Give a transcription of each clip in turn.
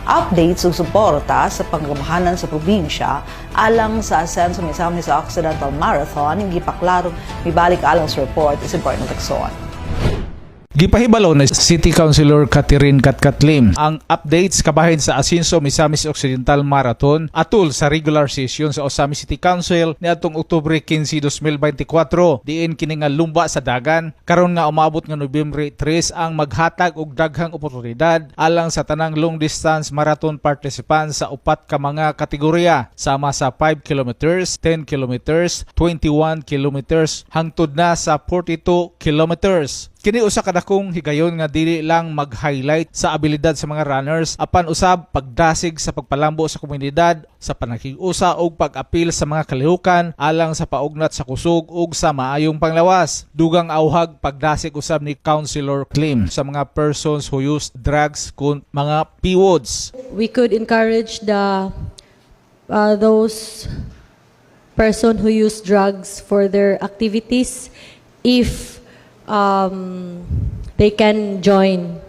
updates ug suporta sa panggamhanan sa probinsya alang sa Ascenso Misamis Occidental Marathon ing gipaklaro mibalik alang sa report is important Texon. Gipahibalo na City Councilor Catherine Katkat-Lim ang updates kabahin sa Ascenso Misamis Occidental Marathon atul sa regular session sa Osamis City Council niadtong Oktubre 15, 2024 diin kini nga lumba sa dagan karon nga umabot nga Nobyembre 3 ang maghatag og daghang oportunidad alang sa tanang long distance marathon participants sa upat ka mga kategorya sama sa 5 kilometers, 10 kilometers, 21 kilometers hangtod na sa 42 kilometers. Kini usa ka dakong higayon nga dili lang mag-highlight sa abilidad sa mga runners apan usab pagdasig sa pagpalambo sa komunidad sa panakig-usa ug pag-apil sa mga kalihukan alang sa paugnat sa kusog ug sa maayong panglawas. Dugang auhag pagdasig usab ni Councilor Klim sa mga persons who use drugs kun mga PWODs. We could encourage those person who use drugs for their activities if they can join,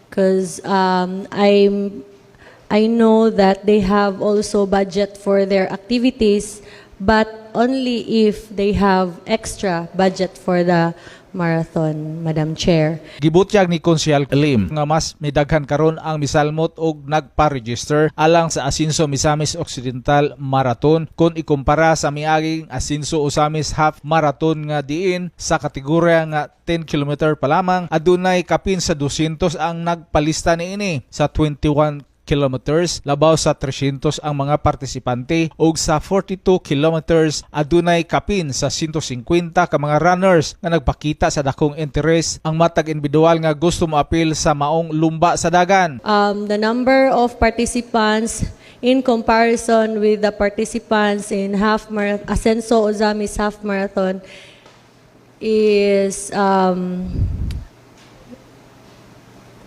because I know that they have also budget for their activities, but only if they have extra budget for the marathon, Madam Chair. Gibutyag ni Konsyal Lim nga mas midaghan karon ang misalmot og nagpa-register alang sa Ascenso Misamis Occidental Marathon kung ikumpara sa miaging Ascenso Osamis Half Marathon nga diin sa kategorya nga 10 km pa lamang adunay kapin sa 200 ang nagpalista niini sa 21 kilometers labaw sa 300 ang mga partisipante ug sa 42 kilometers adunay kapin sa 150 ka mga runners nga nagpakita sa dakong interes ang matag individual nga gusto moapil sa maong lumba sa dagan. The number of participants in comparison with the participants in Ascenso Osamis Half Marathon is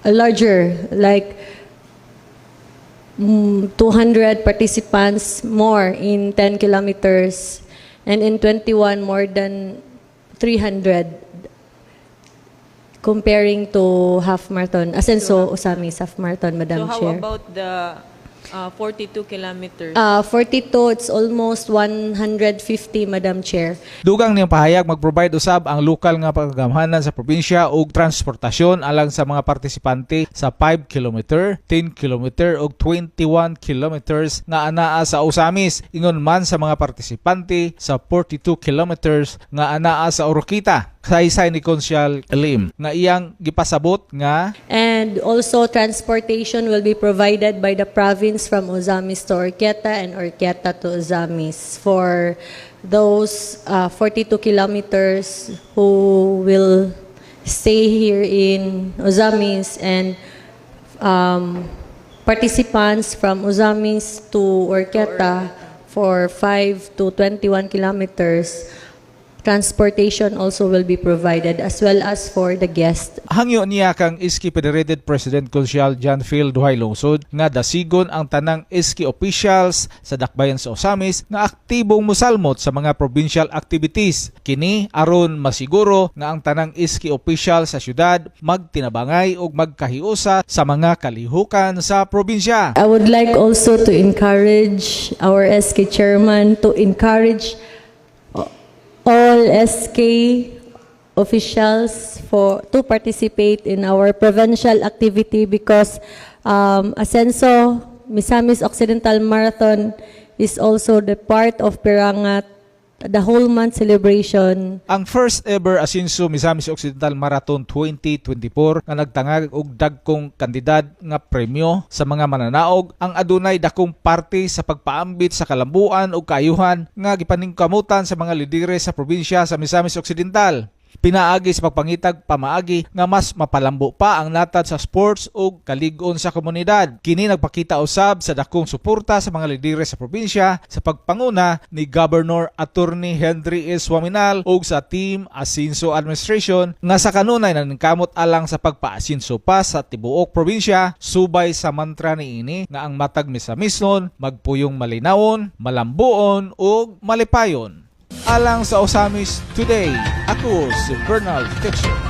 larger, like 200 participants more in 10 kilometers and in 21 more than 300 comparing to half marathon, Ascenso Osamis Half Marathon, Madam So how Chair. about the 42 kilometers? 42, it's almost 150, Madam Chair. Dugang niyang pahayag mag-provide usab ang lokal nga paggamhanan sa probinsya ug transportasyon alang sa mga partisipante sa 5 km, 10 km ug 21 kilometers nga anaa sa Osamis ingon man sa mga partisipante sa 42 kilometers nga anaa sa Oroquita. Saysay ni Konsyal Lim nga iyang gipasabot nga And also transportation will be provided by the province from Osamis to Orqueta and Orqueta to Osamis for those 42 kilometers who will stay here in Osamis and participants from Osamis to Orqueta for 5 to 21 kilometers. Transportation also will be provided as well as for the guest. hangyo niya kang Iski Federated President Konsyal John Phil Duhay Lungsod nga dasigon ang tanang Iski officials sa dakbayan sa Osamis nga aktibong musalmot sa mga provincial activities. Kini aron masiguro nga ang tanang Iski official sa syudad magtinabangay ug magkahiusa sa mga kalihukan sa probinsya. I would like also to encourage our SK chairman to encourage all SK officials to participate in our provincial activity because Ascenso Misamis Occidental Marathon is also the part of Pirangat, the whole month celebration. Ang first ever Ascenso Misamis Occidental Marathon 2024 nga nagtangag og dagkong kandidat nga premyo sa mga mananaog ang adunay dakong parte sa pagpaambit sa kalambuan ug kaayuhan nga gipaningkamutan sa mga lidere sa probinsya sa Misamis Occidental. Pinaagi sa pagpangitag pamaagi nga mas mapalambo pa ang natad sa sports ug kalig-on sa komunidad. Kini nagpakita usab sa dakong suporta sa mga lidere sa probinsya sa pagpanguna ni Governor Attorney Henry S. Waminal ug sa Team Ascenso Administration nga sa kanunay naningkamot alang sa pagpa-asenso pa sa tibuok probinsya subay sa mantra niini nga ang matag misamisnon magpuyong malinawon, malambuon ug malipayon. Alang sa Osamis Today, ako si Bernal Texas.